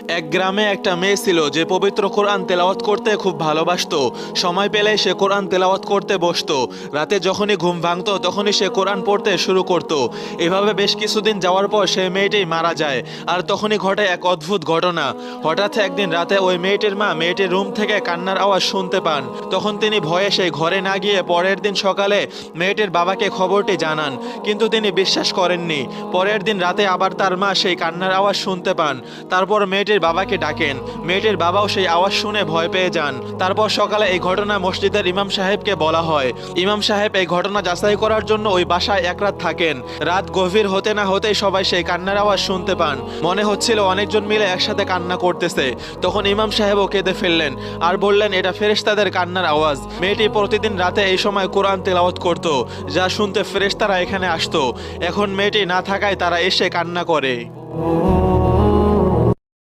এক গ্রামে একটা মেয়ে ছিল যে পবিত্র কোরআন তেলাওয়াত করতে খুব ভালোবাসতো। সময় পেলেই সে কোরআন তেলাওয়াত করতে বসতো। রাতে যখনই ঘুম ভাঙতো তখনই সে কোরআন পড়তে শুরু করত। এভাবে বেশ কিছুদিন যাওয়ার পর সেই মেয়েটি মারা যায়। আর তখনই ঘটে এক অদ্ভুত ঘটনা। হঠাৎ একদিন রাতে ওই মেয়েটির মা মেয়েটির রুম থেকে কান্নার আওয়াজ শুনতে পান। তখন তিনি ভয়ে সেই ঘরে না গিয়ে পরের দিন সকালে মেয়েটির বাবাকে খবরটি জানান, কিন্তু তিনি বিশ্বাস করেননি। পরের দিন রাতে আবার তার মা সেই কান্নার আওয়াজ শুনতে পান। তারপর মেয়েটির বাবাকে ডাকেন। মেয়েটির বাবাও সেই আওয়াজ শুনে ভয় পেয়ে যান। তারপর সকালে এই ঘটনা মসজিদের ইমাম সাহেবকে বলা হয়। ইমাম সাহেব এই ঘটনা যাচাই করার জন্য ওই বাসায় এক রাত থাকেন। রাত গভীর হতে না হতেই সবাই সেই কান্নার আওয়াজ শুনতে পান। মনে হচ্ছিল অনেকজন মিলে একসাথে কান্না করতেছে। তখন ইমাম সাহেবও কেঁদে ফেললেন আর বললেন, এটা ফেরেশতাদের কান্নার আওয়াজ। মেয়েটি প্রতিদিন রাতে এই সময় কোরআন তেলাওয়াত করত, যা শুনতে ফেরেশতারা এখানে আসতো। এখন মেয়েটি না থাকায় তারা এসে কান্না করে।